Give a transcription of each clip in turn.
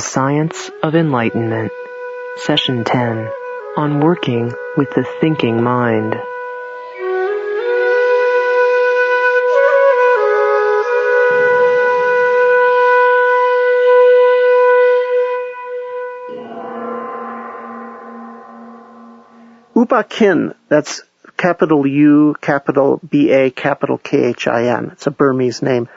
The Science of Enlightenment, Session 10, on working with the thinking mind. U Ba Khin, that's capital U, capital B-A, capital K-H-I-N. It's a Burmese name.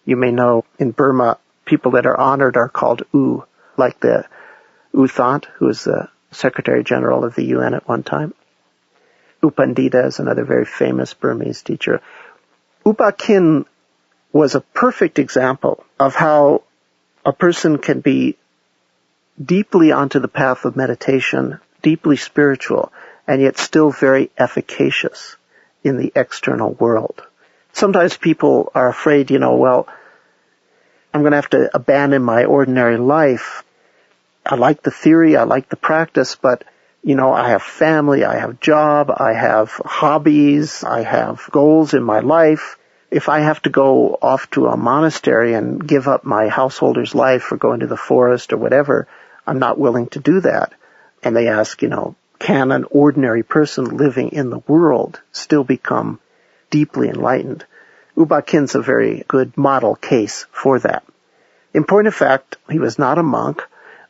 You may know in Burma, people that are honored are called U, like the U Thant, who was the Secretary General of the UN at one time. U Pandita is another very famous Burmese teacher. U Ba Khin was a perfect example of how a person can be deeply onto the path of meditation, deeply spiritual, and yet still very efficacious in the external world. Sometimes people are afraid, well, I'm going to have to abandon my ordinary life. I like the theory, I like the practice, but, I have family, I have job, I have hobbies, I have goals in my life. If I have to go off to a monastery and give up my householder's life or go into the forest or whatever, I'm not willing to do that. And they ask, can an ordinary person living in the world still become deeply enlightened? U Ba Khin's a very good model case for that. In point of fact, he was not a monk,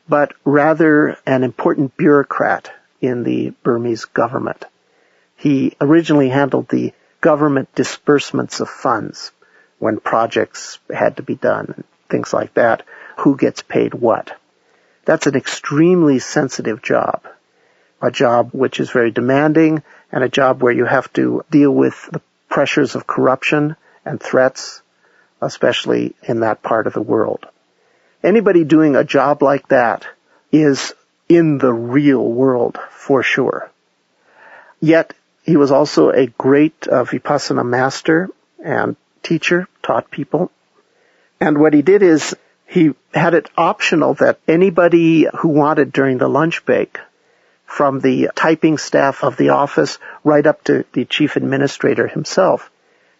but rather an important bureaucrat in the Burmese government. He originally handled the government disbursements of funds when projects had to be done and things like that. Who gets paid what? That's an extremely sensitive job. A job which is very demanding, and a job where you have to deal with the pressures of corruption and threats, especially in that part of the world. Anybody doing a job like that is in the real world for sure. Yet, he was also a great Vipassana master and teacher, taught people. And what he did is he had it optional that anybody who wanted during the lunch break, from the typing staff of the office right up to the chief administrator himself,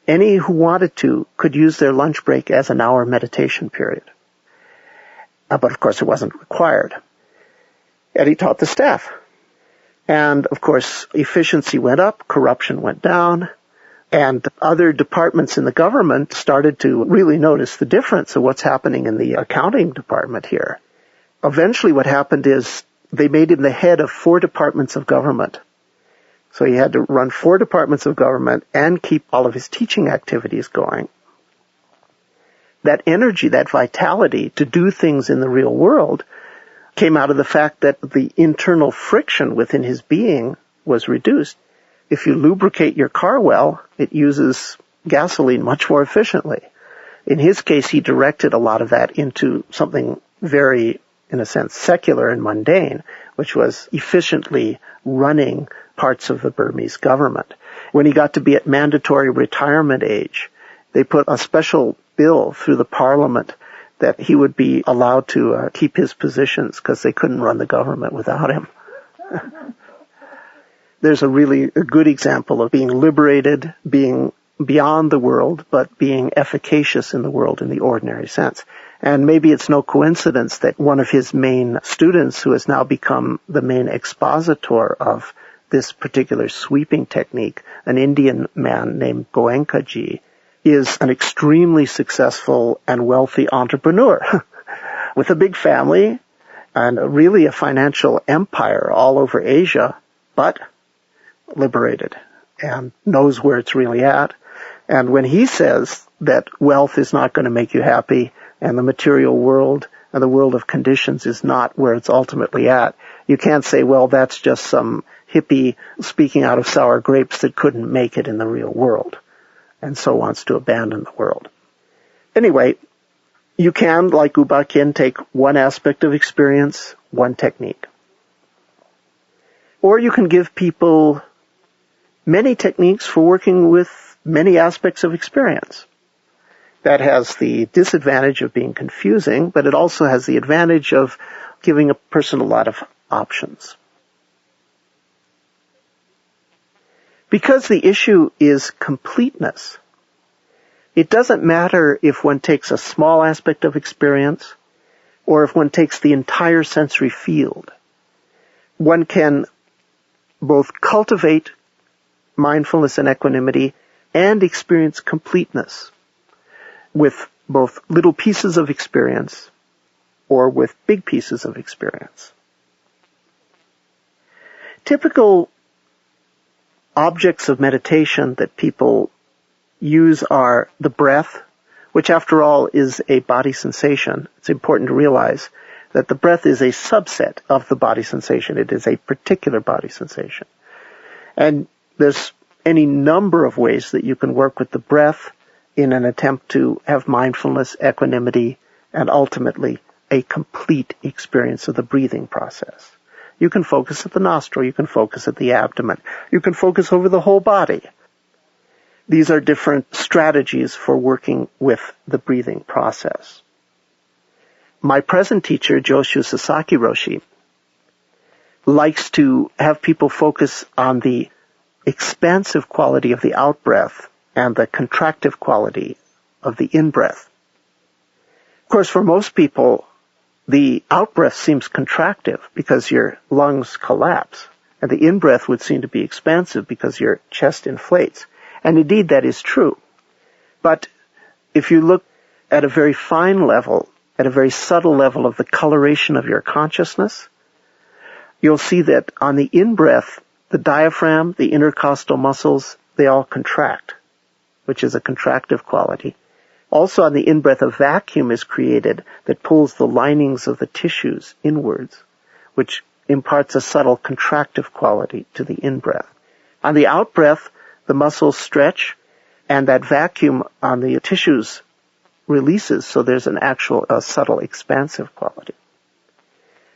any who wanted to could use their lunch break as an hour meditation period. But of course it wasn't required. And he taught the staff. And of course efficiency went up, corruption went down, and other departments in the government started to really notice the difference of what's happening in the accounting department here. Eventually what happened is they made him the head of 4 departments of government. So he had to run 4 departments of government and keep all of his teaching activities going. That energy, that vitality to do things in the real world came out of the fact that the internal friction within his being was reduced. If you lubricate your car well, it uses gasoline much more efficiently. In his case, he directed a lot of that into something very, in a sense, secular and mundane, which was efficiently running parts of the Burmese government. When he got to be at mandatory retirement age, they put a special bill through the parliament that he would be allowed to keep his positions because they couldn't run the government without him. There's a really good example of being liberated, being beyond the world, but being efficacious in the world in the ordinary sense. And maybe it's no coincidence that one of his main students, who has now become the main expositor of this particular sweeping technique, an Indian man named Goenkaji, is an extremely successful and wealthy entrepreneur with a big family and really a financial empire all over Asia, but liberated and knows where it's really at. And when he says that wealth is not going to make you happy and the material world and the world of conditions is not where it's ultimately at, you can't say, well, that's just some hippie speaking out of sour grapes that couldn't make it in the real world and so wants to abandon the world. Anyway, you can, like U Ba Khin, take one aspect of experience, one technique. Or you can give people many techniques for working with many aspects of experience. That has the disadvantage of being confusing, but it also has the advantage of giving a person a lot of options. Because the issue is completeness, it doesn't matter if one takes a small aspect of experience or if one takes the entire sensory field, one can both cultivate mindfulness and equanimity and experience completeness with both little pieces of experience or with big pieces of experience. Typical objects of meditation that people use are the breath, which after all is a body sensation. It's important to realize that the breath is a subset of the body sensation. It is a particular body sensation. And there's any number of ways that you can work with the breath in an attempt to have mindfulness, equanimity, and ultimately a complete experience of the breathing process. You can focus at the nostril, you can focus at the abdomen, you can focus over the whole body. These are different strategies for working with the breathing process. My present teacher, Joshu Sasaki Roshi, likes to have people focus on the expansive quality of the out-breath and the contractive quality of the in-breath. Of course, for most people, the out-breath seems contractive because your lungs collapse, and the in-breath would seem to be expansive because your chest inflates. And indeed, that is true. But if you look at a very fine level, at a very subtle level of the coloration of your consciousness, you'll see that on the in-breath, the diaphragm, the intercostal muscles, they all contract, which is a contractive quality. Also on the in-breath, a vacuum is created that pulls the linings of the tissues inwards, which imparts a subtle contractive quality to the in-breath. On the out-breath, the muscles stretch, and that vacuum on the tissues releases, so there's an actual subtle expansive quality.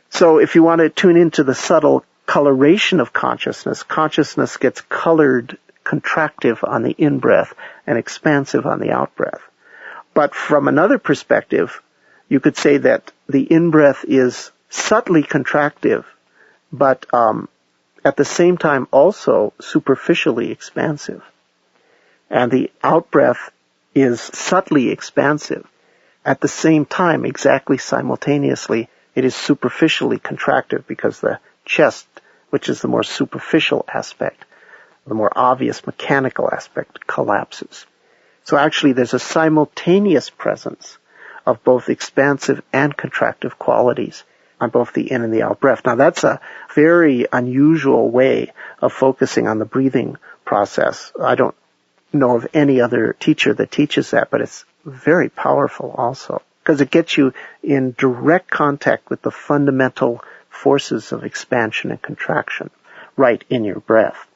So if you want to tune into the subtle coloration of consciousness, consciousness gets colored contractive on the in-breath and expansive on the out-breath. But from another perspective, you could say that the in-breath is subtly contractive, but at the same time also superficially expansive. And the out-breath is subtly expansive. At the same time, exactly simultaneously, it is superficially contractive because the chest, which is the more superficial aspect, the more obvious mechanical aspect, collapses. So actually there's a simultaneous presence of both expansive and contractive qualities on both the in and the out breath. Now that's a very unusual way of focusing on the breathing process. I don't know of any other teacher that teaches that, but it's very powerful also because it gets you in direct contact with the fundamental forces of expansion and contraction right in your breath.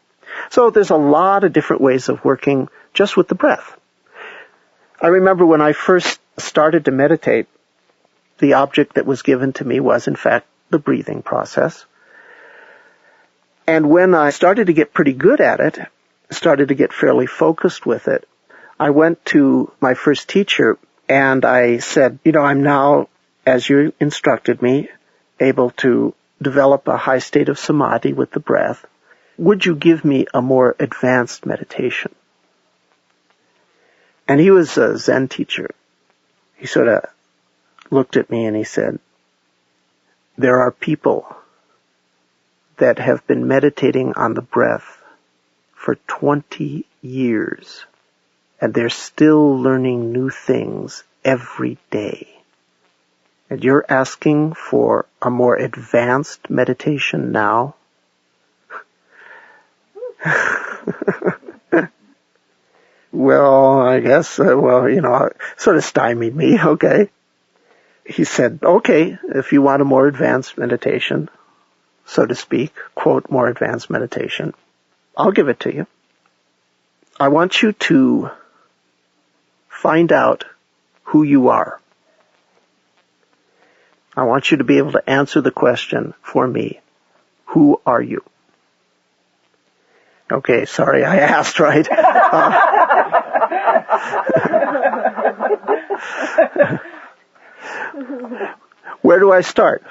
So there's a lot of different ways of working just with the breath. I remember when I first started to meditate, the object that was given to me was, in fact, the breathing process. And when I started to get pretty good at it, started to get fairly focused with it, I went to my first teacher and I said, I'm now, as you instructed me, able to develop a high state of samadhi with the breath. Would you give me a more advanced meditation? And he was a Zen teacher. He sort of looked at me and he said, there are people that have been meditating on the breath for 20 years, and they're still learning new things every day. And you're asking for a more advanced meditation now? Well, I guess, sort of stymied me, okay. He said, okay, if you want a more advanced meditation, so to speak, quote, more advanced meditation, I'll give it to you. I want you to find out who you are. I want you to be able to answer the question for me, who are you? Okay, sorry, I asked, right? Where do I start?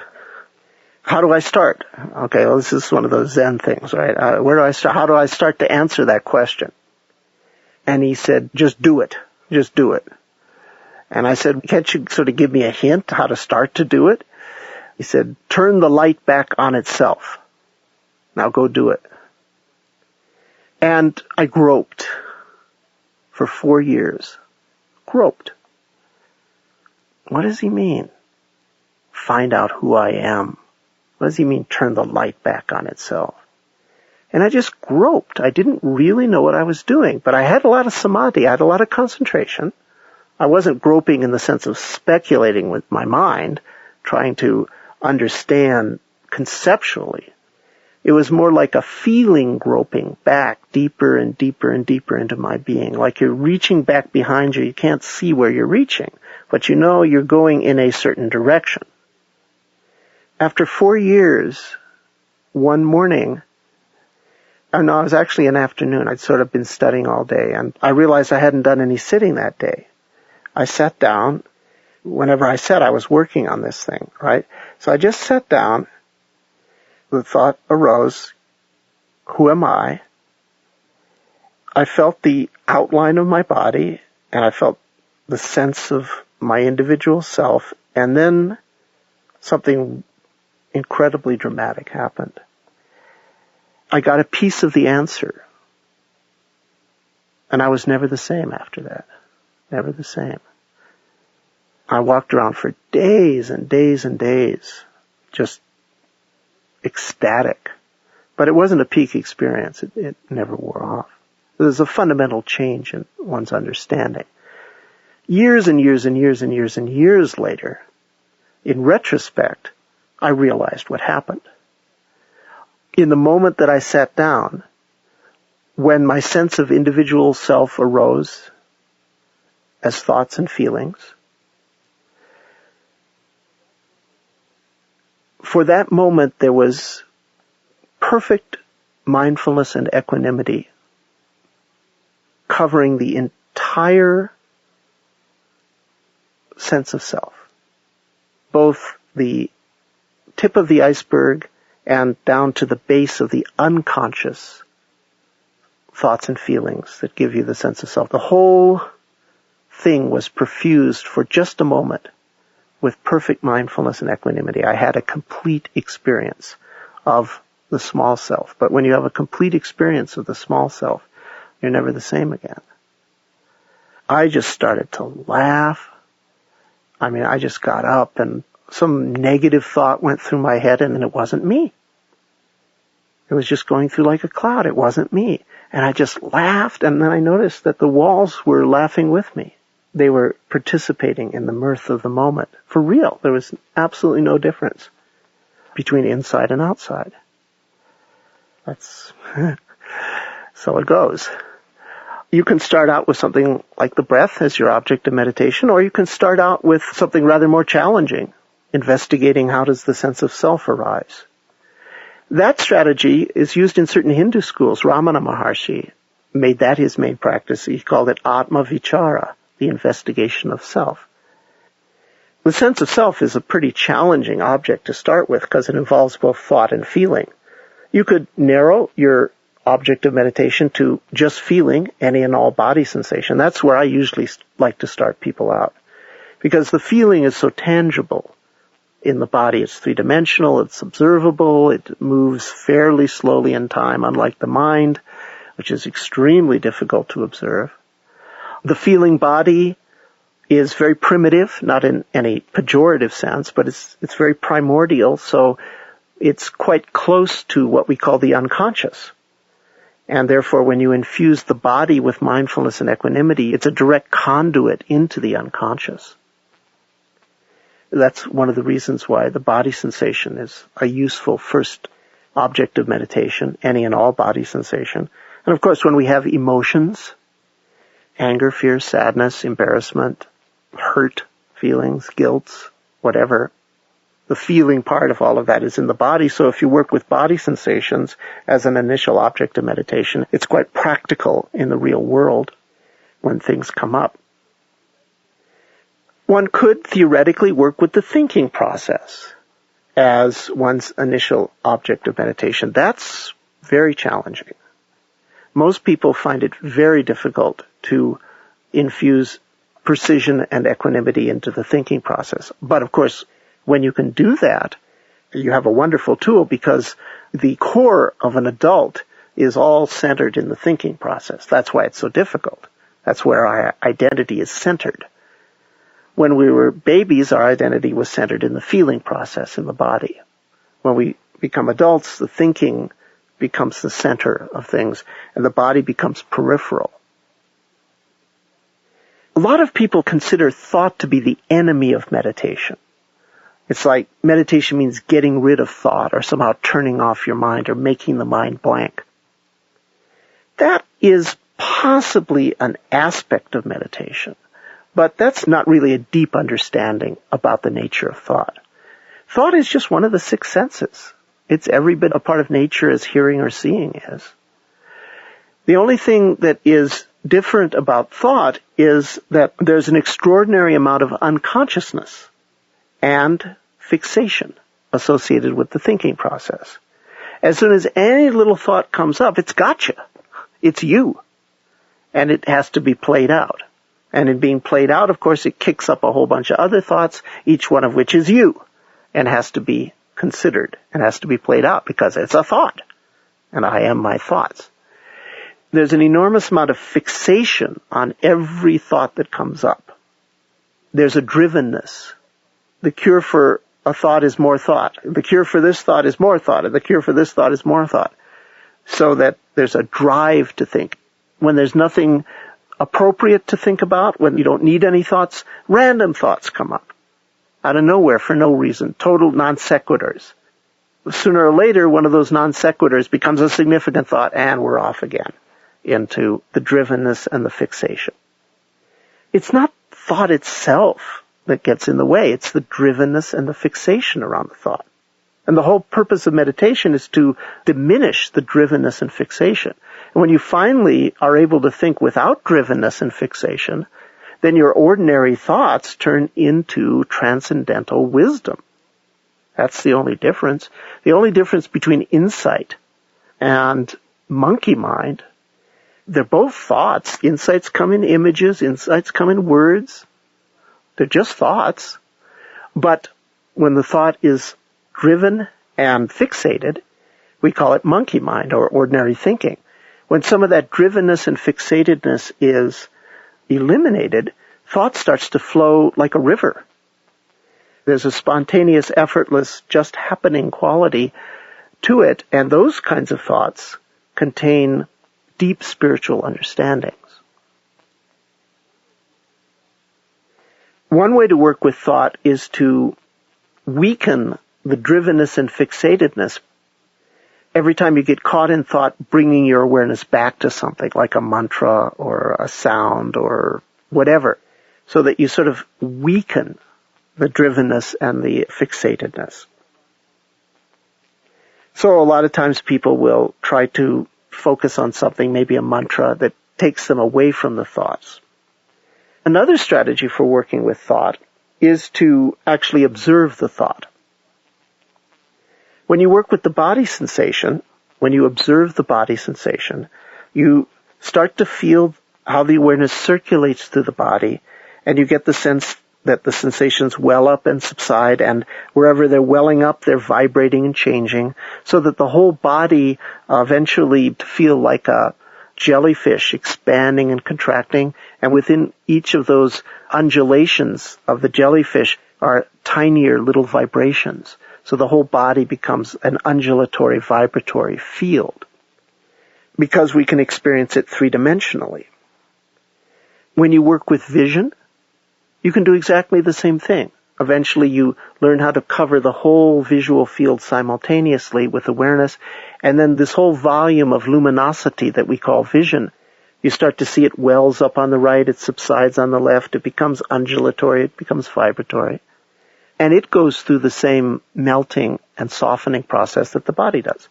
How do I start? Okay, well, this is one of those Zen things, right? Where do I start? How do I start to answer that question? And he said, just do it. Just do it. And I said, can't you sort of give me a hint how to start to do it? He said, turn the light back on itself. Now go do it. And I groped for 4 years. Groped. What does he mean? Find out who I am. What does he mean, turn the light back on itself? And I just groped. I didn't really know what I was doing, but I had a lot of samadhi. I had a lot of concentration. I wasn't groping in the sense of speculating with my mind, trying to understand conceptually. It was more like a feeling groping back deeper and deeper and deeper into my being, like you're reaching back behind you. You can't see where you're reaching, but you know you're going in a certain direction. After 4 years, one morning, it was actually an afternoon. I'd sort of been studying all day, and I realized I hadn't done any sitting that day. I sat down. Whenever I sat, I was working on this thing, right? So I just sat down. The thought arose, who am I? I felt the outline of my body, and I felt the sense of my individual self, and then something incredibly dramatic happened. I got a piece of the answer, and I was never the same after that. Never the same. I walked around for days and days and days, just ecstatic. But it wasn't a peak experience. It never wore off. There's a fundamental change in one's understanding. Years and years and years and years and years later, in retrospect, I realized what happened. In the moment that I sat down, when my sense of individual self arose as thoughts and feelings, for that moment there was perfect mindfulness and equanimity covering the entire sense of self, both the tip of the iceberg and down to the base of the unconscious thoughts and feelings that give you the sense of self. The whole thing was perfused for just a moment with perfect mindfulness and equanimity. I had a complete experience of the small self. But when you have a complete experience of the small self, you're never the same again. I just started to laugh. I just got up and some negative thought went through my head and it wasn't me. It was just going through like a cloud. It wasn't me. And I just laughed, and then I noticed that the walls were laughing with me. They were participating in the mirth of the moment. For real. There was absolutely no difference between inside and outside. That's so it goes. You can start out with something like the breath as your object of meditation, or you can start out with something rather more challenging, investigating how does the sense of self arise. That strategy is used in certain Hindu schools. Ramana Maharshi made that his main practice. He called it Atma Vichara, the investigation of self. The sense of self is a pretty challenging object to start with because it involves both thought and feeling. You could narrow your object of meditation to just feeling any and all body sensation. That's where I usually like to start people out, because the feeling is so tangible. In the body, it's three-dimensional, it's observable, it moves fairly slowly in time, unlike the mind, which is extremely difficult to observe. The feeling body is very primitive, not in any pejorative sense, but it's very primordial, so it's quite close to what we call the unconscious. And therefore, when you infuse the body with mindfulness and equanimity, it's a direct conduit into the unconscious. That's one of the reasons why the body sensation is a useful first object of meditation, any and all body sensation. And of course, when we have emotions, anger, fear, sadness, embarrassment, hurt, feelings, guilt, whatever, the feeling part of all of that is in the body. So if you work with body sensations as an initial object of meditation, it's quite practical in the real world when things come up. One could theoretically work with the thinking process as one's initial object of meditation. That's very challenging. Most people find it very difficult to infuse precision and equanimity into the thinking process. But of course, when you can do that, you have a wonderful tool, because the core of an adult is all centered in the thinking process. That's why it's so difficult. That's where our identity is centered. When we were babies, our identity was centered in the feeling process in the body. When we become adults, the thinking becomes the center of things, and the body becomes peripheral. A lot of people consider thought to be the enemy of meditation. It's like meditation means getting rid of thought, or somehow turning off your mind, or making the mind blank. That is possibly an aspect of meditation, but that's not really a deep understanding about the nature of thought. Thought is just one of the six senses. It's every bit a part of nature as hearing or seeing is. The only thing that is different about thought is that there's an extraordinary amount of unconsciousness and fixation associated with the thinking process. As soon as any little thought comes up, it's gotcha. It's you. And it has to be played out. And in being played out, of course, it kicks up a whole bunch of other thoughts, each one of which is you, and has to be considered and has to be played out because it's a thought. And I am my thoughts. There's an enormous amount of fixation on every thought that comes up. There's a drivenness. The cure for a thought is more thought. The cure for this thought is more thought. And the cure for this thought is more thought. So that there's a drive to think. When there's nothing appropriate to think about, when you don't need any thoughts, random thoughts come up. Out of nowhere for no reason. Total non sequiturs. Sooner or later, one of those non sequiturs becomes a significant thought, and we're off again into the drivenness and the fixation. It's not thought itself that gets in the way. It's the drivenness and the fixation around the thought. And the whole purpose of meditation is to diminish the drivenness and fixation. And when you finally are able to think without drivenness and fixation, then your ordinary thoughts turn into transcendental wisdom. That's the only difference. The only difference between insight and monkey mind, they're both thoughts. Insights come in images, insights come in words. They're just thoughts. But when the thought is driven and fixated, we call it monkey mind or ordinary thinking. When some of that drivenness and fixatedness is eliminated, thought starts to flow like a river. There's a spontaneous, effortless, just happening quality to it, and those kinds of thoughts contain deep spiritual understandings. One way to work with thought is to weaken the drivenness and fixatedness. Every time you get caught in thought, bringing your awareness back to something like a mantra or a sound or whatever, so that you sort of weaken the drivenness and the fixatedness. So a lot of times people will try to focus on something, maybe a mantra, that takes them away from the thoughts. Another strategy for working with thought is to actually observe the thought. When you work with the body sensation, when you observe the body sensation, you start to feel how the awareness circulates through the body, and you get the sense that the sensations well up and subside, and wherever they're welling up, they're vibrating and changing, so that the whole body eventually feel like a jellyfish expanding and contracting, and within each of those undulations of the jellyfish are tinier little vibrations. So the whole body becomes an undulatory, vibratory field, because we can experience it three-dimensionally. When you work with vision, you can do exactly the same thing. Eventually you learn how to cover the whole visual field simultaneously with awareness, and then this whole volume of luminosity that we call vision, you start to see it wells up on the right, it subsides on the left, it becomes undulatory, it becomes vibratory. And it goes through the same melting and softening process that the body does.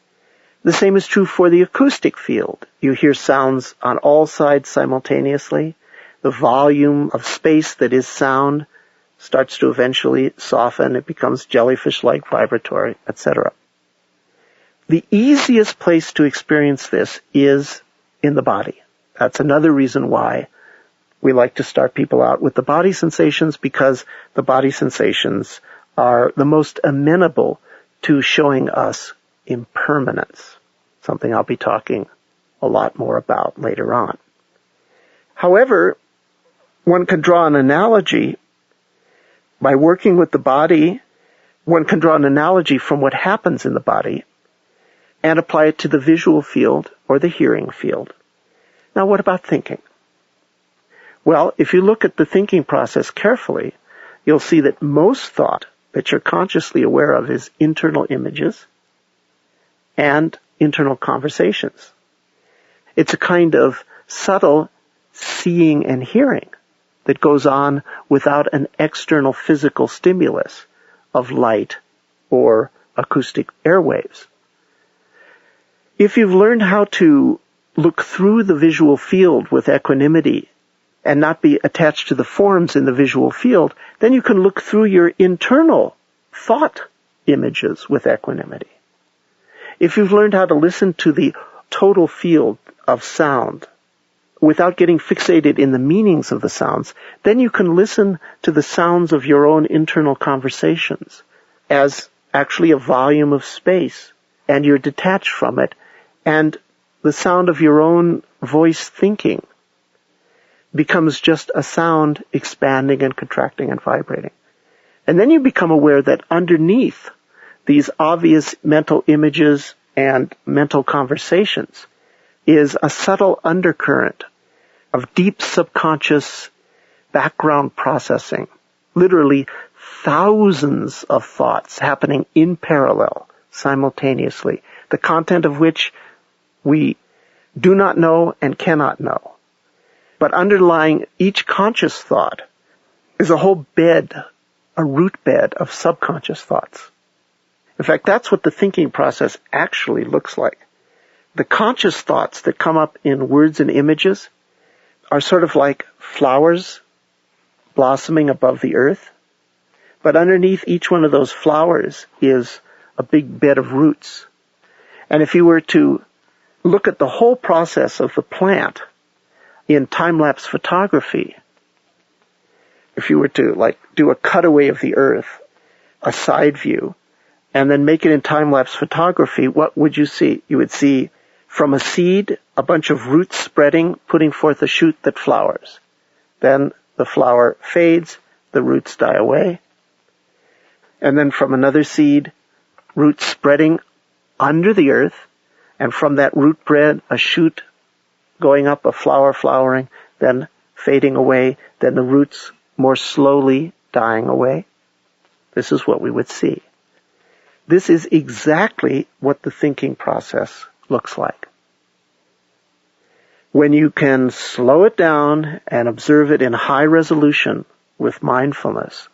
The same is true for the acoustic field. You hear sounds on all sides simultaneously. The volume of space that is sound starts to eventually soften. It becomes jellyfish-like, vibratory, etc. The easiest place to experience this is in the body. That's another reason why We like to start people out with the body sensations because the body sensations are the most amenable to showing us impermanence, something I'll be talking a lot more about later on. However, one can draw an analogy by working with the body. One can draw an analogy from what happens in the body and apply it to the visual field or the hearing field. Now, what about thinking? Well, if you look at the thinking process carefully, you'll see that most thought that you're consciously aware of is internal images and internal conversations. It's a kind of subtle seeing and hearing that goes on without an external physical stimulus of light or acoustic airwaves. If you've learned how to look through the visual field with equanimity and not be attached to the forms in the visual field, then you can look through your internal thought images with equanimity. If you've learned how to listen to the total field of sound without getting fixated in the meanings of the sounds, then you can listen to the sounds of your own internal conversations as actually a volume of space, and you're detached from it, and the sound of your own voice thinking becomes just a sound expanding and contracting and vibrating. And then you become aware that underneath these obvious mental images and mental conversations is a subtle undercurrent of deep subconscious background processing, literally thousands of thoughts happening in parallel, simultaneously, the content of which we do not know and cannot know. But underlying each conscious thought is a whole bed, a root bed of subconscious thoughts. In fact, that's what the thinking process actually looks like. The conscious thoughts that come up in words and images are sort of like flowers blossoming above the earth. But underneath each one of those flowers is a big bed of roots. And if you were to look at the whole process of the plant in time-lapse photography, if you were to do a cutaway of the earth, a side view, and then make it in time-lapse photography, what would you see? You would see from a seed, a bunch of roots spreading, putting forth a shoot that flowers. Then the flower fades, the roots die away. And then from another seed, roots spreading under the earth, and from that root bed, a shoot going up, a flower flowering, then fading away, then the roots more slowly dying away. This is what we would see. This is exactly what the thinking process looks like. When you can slow it down and observe it in high resolution with mindfulness,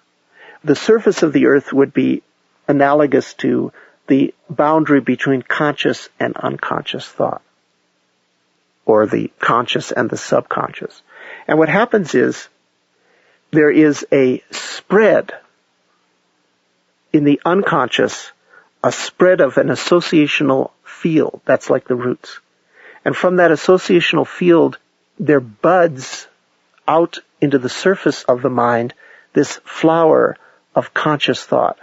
the surface of the earth would be analogous to the boundary between conscious and unconscious thought, or the conscious and the subconscious. And what happens is there is a spread in the unconscious, a spread of an associational field. That's like the roots. And from that associational field, there buds out into the surface of the mind this flower of conscious thought,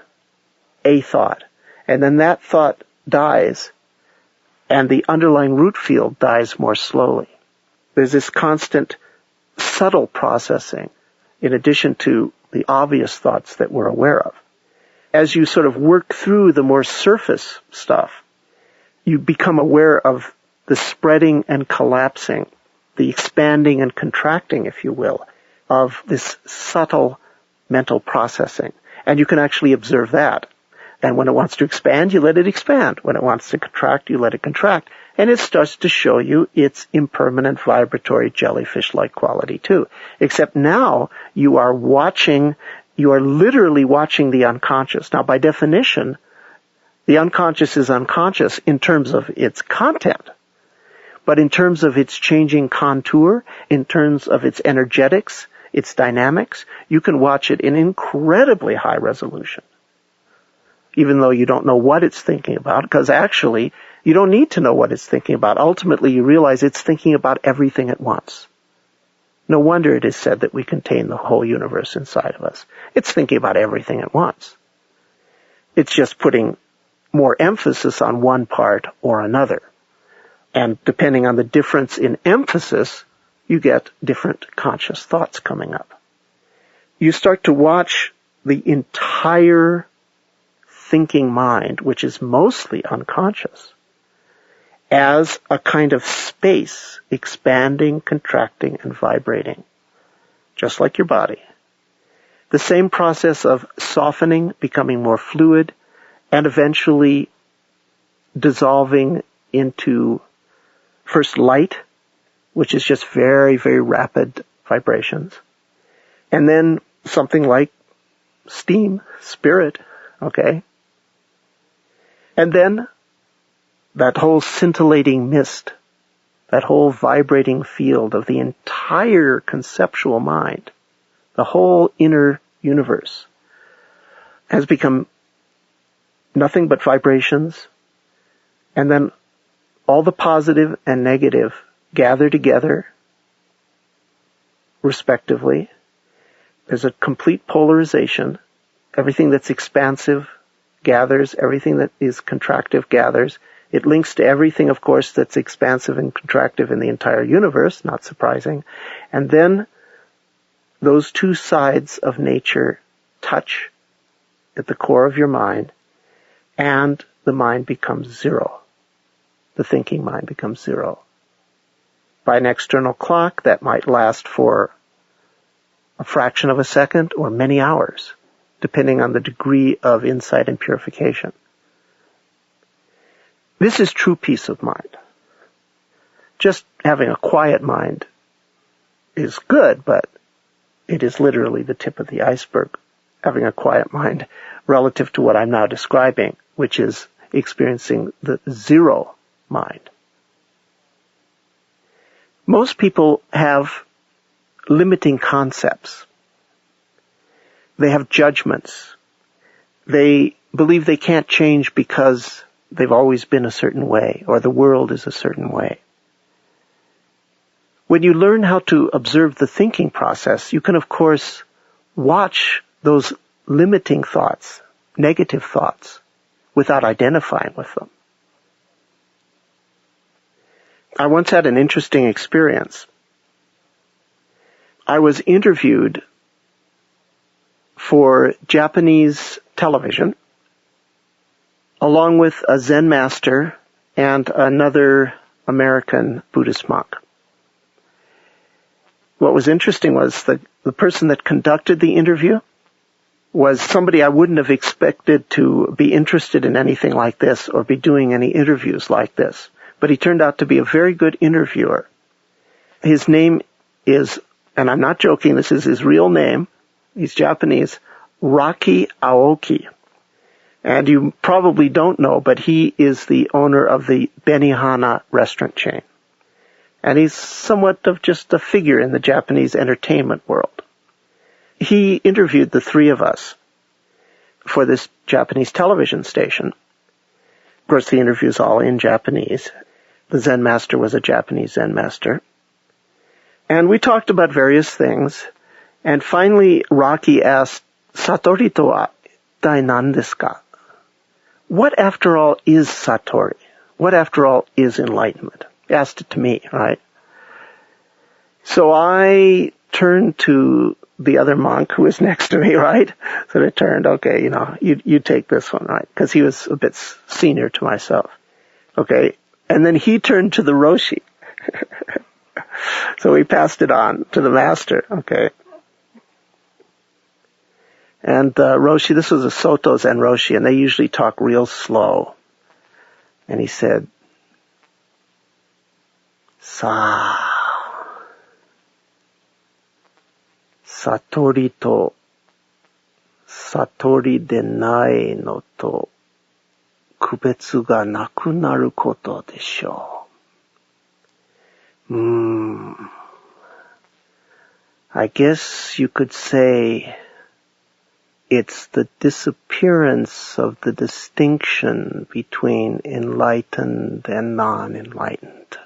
a thought. And then that thought dies, and the underlying root field dies more slowly. There's this constant subtle processing in addition to the obvious thoughts that we're aware of. As you sort of work through the more surface stuff, you become aware of the spreading and collapsing, the expanding and contracting, if you will, of this subtle mental processing. And you can actually observe that. And when it wants to expand, you let it expand. When it wants to contract, you let it contract. And it starts to show you its impermanent, vibratory, jellyfish-like quality too. Except now you are literally watching the unconscious. Now, by definition, the unconscious is unconscious in terms of its content. But in terms of its changing contour, in terms of its energetics, its dynamics, you can watch it in incredibly high resolution. Even though you don't know what it's thinking about, because actually, you don't need to know what it's thinking about. Ultimately, you realize it's thinking about everything at once. No wonder it is said that we contain the whole universe inside of us. It's thinking about everything at once. It's just putting more emphasis on one part or another. And depending on the difference in emphasis, you get different conscious thoughts coming up. You start to watch the entire thinking mind, which is mostly unconscious, as a kind of space expanding, contracting, and vibrating, just like your body. The same process of softening, becoming more fluid, and eventually dissolving into first light, which is just very, very rapid vibrations, and then something like steam, spirit, okay? And then that whole scintillating mist, that whole vibrating field of the entire conceptual mind, the whole inner universe, has become nothing but vibrations, and then all the positive and negative gather together, respectively. There's a complete polarization. Everything that's expansive gathers, everything that is contractive gathers. It links to everything, of course, that's expansive and contractive in the entire universe, not surprising. And then those two sides of nature touch at the core of your mind, and the mind becomes zero. The thinking mind becomes zero. By an external clock, that might last for a fraction of a second or many hours, depending on the degree of insight and purification. This is true peace of mind. Just having a quiet mind is good, but it is literally the tip of the iceberg, having a quiet mind relative to what I'm now describing, which is experiencing the zero mind. Most people have limiting concepts. They have judgments. They believe they can't change because they've always been a certain way, or the world is a certain way. When you learn how to observe the thinking process, you can, of course, watch those limiting thoughts, negative thoughts, without identifying with them. I once had an interesting experience. I was interviewed for Japanese television, along with a Zen master and another American Buddhist monk. What was interesting was the person that conducted the interview was somebody I wouldn't have expected to be interested in anything like this or be doing any interviews like this. But he turned out to be a very good interviewer. His name is, and I'm not joking, this is his real name, he's Japanese, Rocky Aoki. And you probably don't know, but he is the owner of the Benihana restaurant chain. And he's somewhat of just a figure in the Japanese entertainment world. He interviewed the three of us for this Japanese television station. Of course, the interview's all in Japanese. The Zen master was a Japanese Zen master. And we talked about various things. And finally, Rocky asked, Satori to wa ittai nan desu ka? What, after all, is Satori? What, after all, is enlightenment? He asked it to me, right? So I turned to the other monk who was next to me, right? So I turned, okay, you take this one, right? Because he was a bit senior to myself. Okay. And then he turned to the Roshi. So we passed it on to the master, okay? And Roshi, this was a Soto Zen Roshi, and they usually talk real slow. And he said, Satori to Satori de nai no to kubetsu ga naku naru koto deshou. I guess you could say it's the disappearance of the distinction between enlightened and non-enlightened.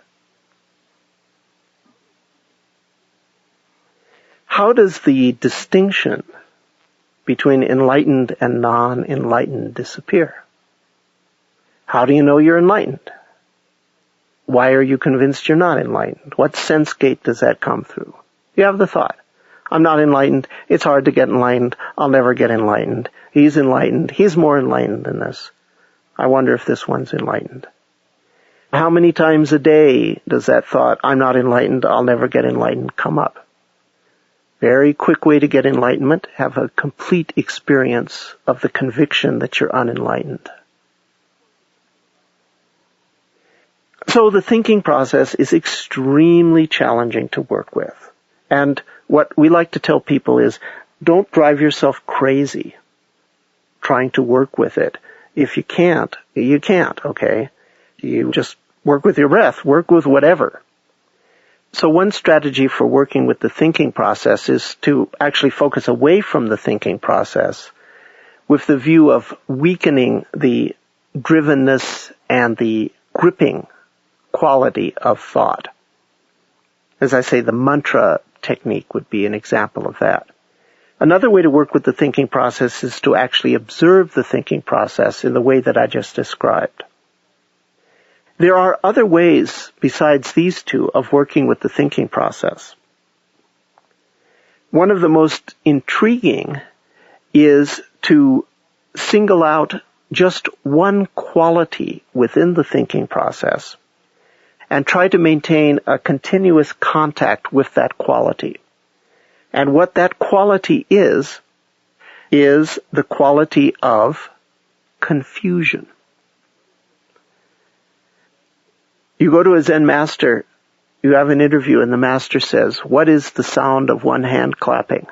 how does the distinction between enlightened and non-enlightened disappear? How do you know you're enlightened? Why are you convinced you're not enlightened? What sense gate does that come through? You have the thought, I'm not enlightened, it's hard to get enlightened, I'll never get enlightened. He's enlightened, he's more enlightened than this. I wonder if this one's enlightened. How many times a day does that thought, I'm not enlightened, I'll never get enlightened, come up? Very quick way to get enlightenment, have a complete experience of the conviction that you're unenlightened. So the thinking process is extremely challenging to work with. And what we like to tell people is, don't drive yourself crazy trying to work with it. If you can't, you can't, okay? You just work with your breath, work with whatever. So one strategy for working with the thinking process is to actually focus away from the thinking process with the view of weakening the drivenness and the gripping quality of thought. As I say, the mantra technique would be an example of that. Another way to work with the thinking process is to actually observe the thinking process in the way that I just described. There are other ways besides these two of working with the thinking process. One of the most intriguing is to single out just one quality within the thinking process and try to maintain a continuous contact with that quality. And what that quality is the quality of confusion. You go to a Zen master, you have an interview, and the master says, what is the sound of one hand clapping?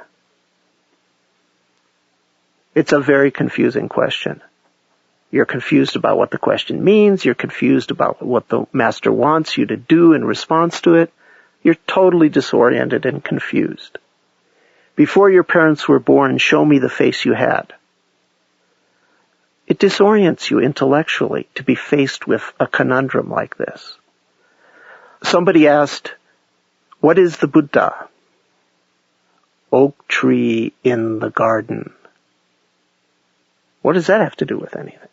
It's a very confusing question. You're confused about what the question means. You're confused about what the master wants you to do in response to it. You're totally disoriented and confused. Before your parents were born, show me the face you had. It disorients you intellectually to be faced with a conundrum like this. Somebody asked, what is the Buddha? Oak tree in the garden. What does that have to do with anything?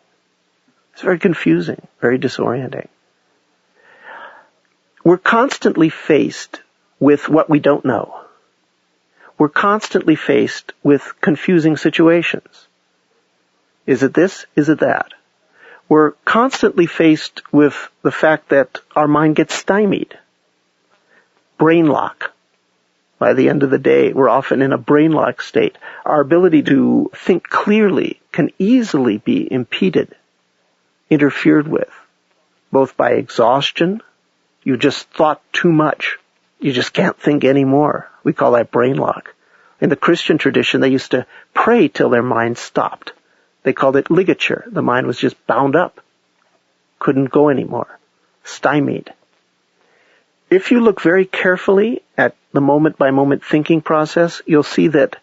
It's very confusing, very disorienting. We're constantly faced with what we don't know. We're constantly faced with confusing situations. Is it this? Is it that? We're constantly faced with the fact that our mind gets stymied. Brain lock. By the end of the day, we're often in a brain lock state. Our ability to think clearly can easily be impeded, interfered with, both by exhaustion. You just thought too much. You just can't think anymore. We call that brain lock. In the Christian tradition, they used to pray till their mind stopped. They called it ligature. The mind was just bound up. Couldn't go anymore. Stymied. If you look very carefully at the moment-by-moment thinking process, you'll see that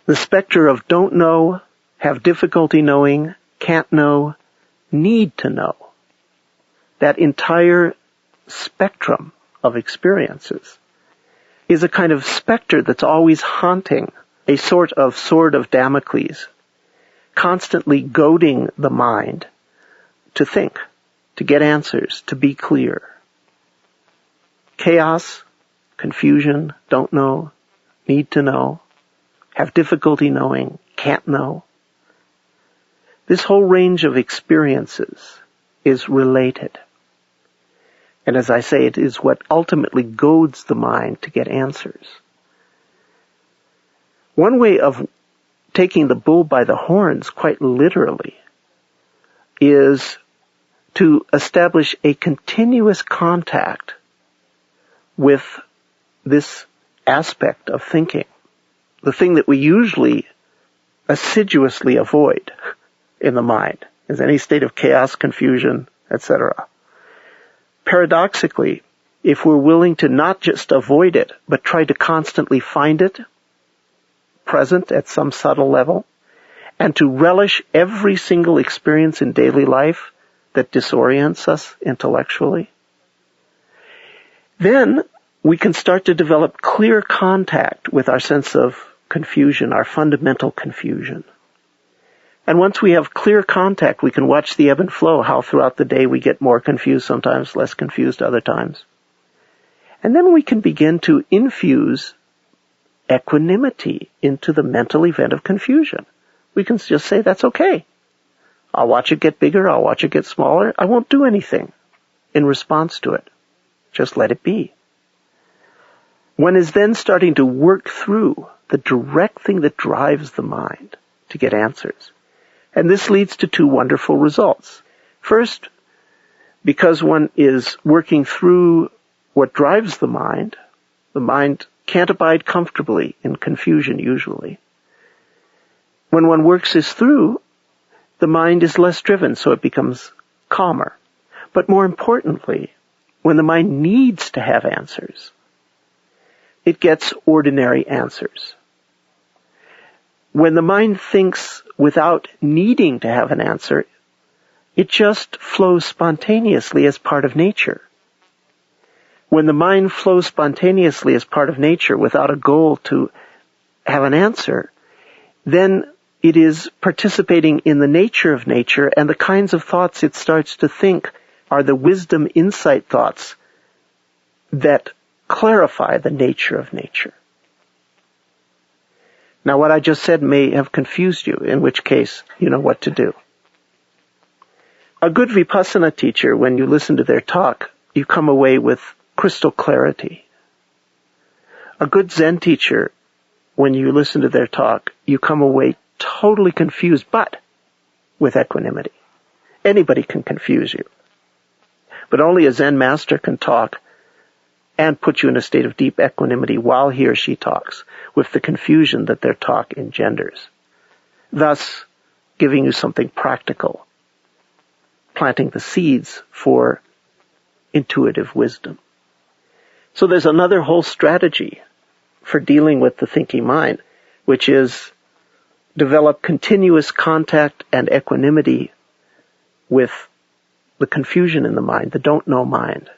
the specter of don't know, have difficulty knowing, can't know, need to know, that entire spectrum of experiences is a kind of specter that's always haunting, a sort of sword of Damocles, constantly goading the mind to think, to get answers, to be clear. Chaos, confusion, don't know, need to know, have difficulty knowing, can't know. This whole range of experiences is related. And as I say, it is what ultimately goads the mind to get answers. One way of taking the bull by the horns, quite literally, is to establish a continuous contact with this aspect of thinking, the thing that we usually assiduously avoid in the mind, is any state of chaos, confusion, etc. Paradoxically, if we're willing to not just avoid it, but try to constantly find it, present at some subtle level, and to relish every single experience in daily life that disorients us intellectually, then we can start to develop clear contact with our sense of confusion, our fundamental confusion. And once we have clear contact, we can watch the ebb and flow, how throughout the day we get more confused sometimes, less confused other times. And then we can begin to infuse equanimity into the mental event of confusion. We can just say, that's okay. I'll watch it get bigger, I'll watch it get smaller. I won't do anything in response to it. Just let it be. One is then starting to work through the direct thing that drives the mind to get answers. And this leads to two wonderful results. First, because one is working through what drives the mind can't abide comfortably in confusion usually. When one works this through, the mind is less driven, so it becomes calmer. But more importantly, when the mind needs to have answers, it gets ordinary answers. When the mind thinks without needing to have an answer, it just flows spontaneously as part of nature. When the mind flows spontaneously as part of nature without a goal to have an answer, then it is participating in the nature of nature, and the kinds of thoughts it starts to think are the wisdom insight thoughts that clarify the nature of nature. Now, what I just said may have confused you, in which case you know what to do. A good Vipassana teacher, when you listen to their talk, you come away with crystal clarity. A good Zen teacher, when you listen to their talk, you come away totally confused, but with equanimity. Anybody can confuse you. But only a Zen master can talk and put you in a state of deep equanimity while he or she talks, with the confusion that their talk engenders. Thus, giving you something practical, planting the seeds for intuitive wisdom. So there's another whole strategy for dealing with the thinking mind, which is develop continuous contact and equanimity with the confusion in the mind, the don't know mind.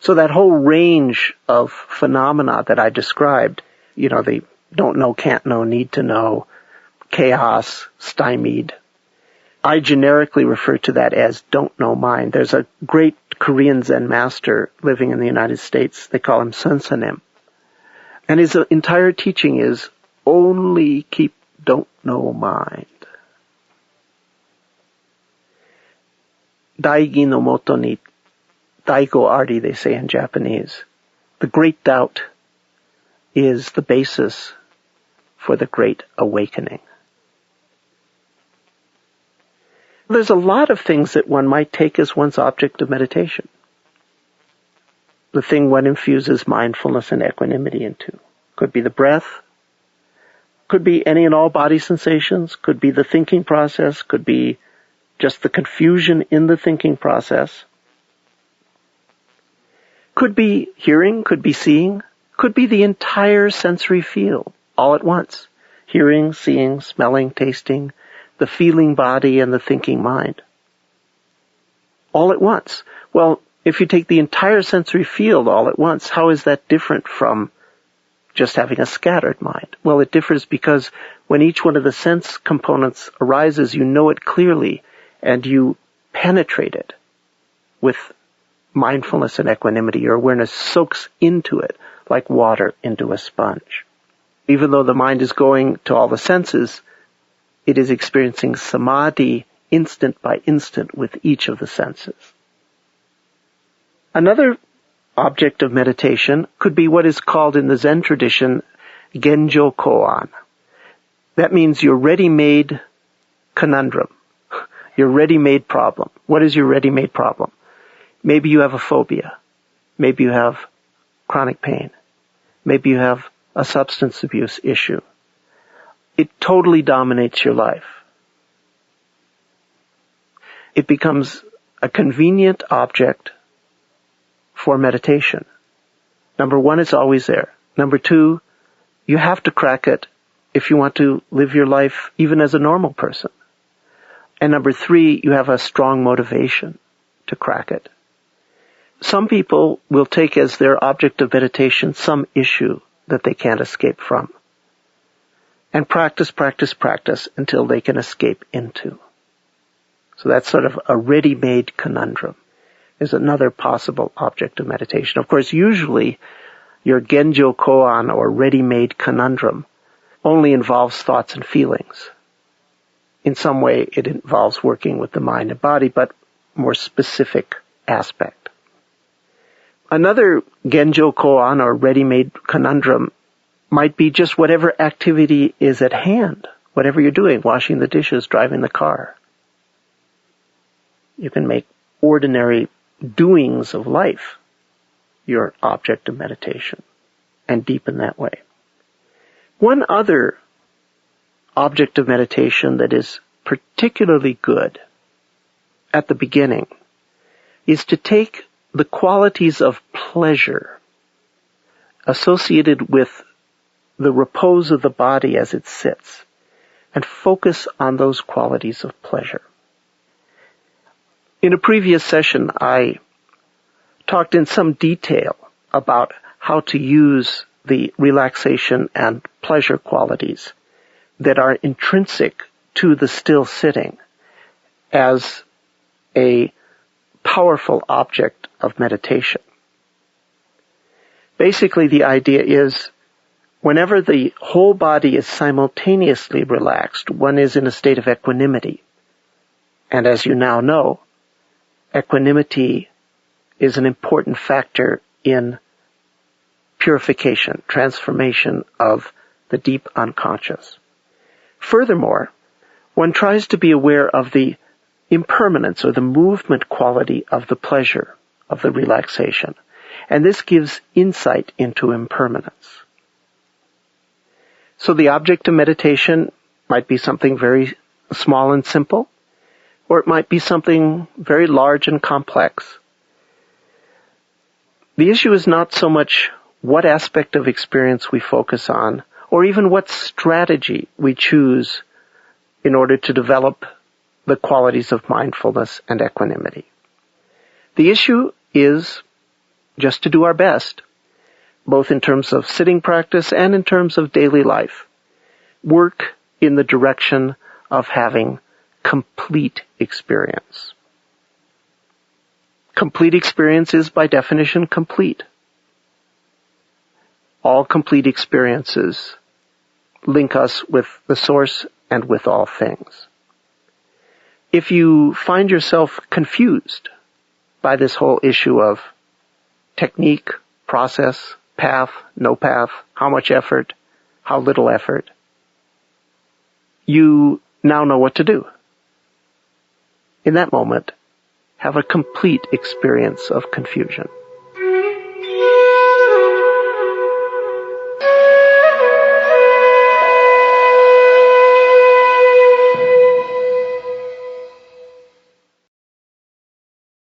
So that whole range of phenomena that I described, the don't know, can't know, need to know, chaos, stymied, I generically refer to that as don't know mind. There's a great Korean Zen master living in the United States. They call him Sun Sanim. And his entire teaching is only keep don't know mind. Daigi no moto ni daigo ardi, they say in Japanese. The great doubt is the basis for the great awakening. There's a lot of things that one might take as one's object of meditation. The thing one infuses mindfulness and equanimity into. Could be the breath, could be any and all body sensations, could be the thinking process, could be just the confusion in the thinking process. Could be hearing, could be seeing, could be the entire sensory field all at once. Hearing, seeing, smelling, tasting, the feeling body and the thinking mind. All at once. Well, if you take the entire sensory field all at once, how is that different from just having a scattered mind? Well, it differs because when each one of the sense components arises, you know it clearly and you penetrate it with mindfulness and equanimity. Your awareness soaks into it like water into a sponge. Even though the mind is going to all the senses, it is experiencing samadhi instant by instant with each of the senses. Another object of meditation could be what is called in the Zen tradition Genjo Koan. That means your ready-made conundrum, your ready-made problem. What is your ready-made problem? Maybe you have a phobia. Maybe you have chronic pain. Maybe you have a substance abuse issue. It totally dominates your life. It becomes a convenient object for meditation. Number one, it's always there. Number two, you have to crack it if you want to live your life even as a normal person. And number three, you have a strong motivation to crack it. some people will take as their object of meditation some issue that they can't escape from, and practice until they can escape into. So that's sort of a ready-made conundrum, is another possible object of meditation. Of course, usually your Genjo Koan, or ready-made conundrum, only involves thoughts and feelings. In some way, it involves working with the mind and body, but more specific aspect. Another Genjo Koan, or ready-made conundrum, might be just whatever activity is at hand, whatever you're doing, washing the dishes, driving the car. You can make ordinary doings of life your object of meditation and deepen that way. One other object of meditation that is particularly good at the beginning is to take the qualities of pleasure associated with the repose of the body as it sits and focus on those qualities of pleasure. In a previous session, I talked in some detail about how to use the relaxation and pleasure qualities that are intrinsic to the still sitting as a powerful object of meditation. Basically, the idea is whenever the whole body is simultaneously relaxed, one is in a state of equanimity. And as you now know, equanimity is an important factor in purification, transformation of the deep unconscious. Furthermore, one tries to be aware of the impermanence or the movement quality of the pleasure, of the relaxation. And this gives insight into impermanence. So the object of meditation might be something very small and simple, or it might be something very large and complex. The issue is not so much what aspect of experience we focus on, or even what strategy we choose in order to develop the qualities of mindfulness and equanimity. The issue is just to do our best, both in terms of sitting practice and in terms of daily life. Work in the direction of having complete experience. Complete experience is, by definition, complete. All complete experiences link us with the source and with all things. If you find yourself confused by this whole issue of technique, process, path, no path, how much effort, how little effort, you now know what to do. In that moment, have a complete experience of confusion.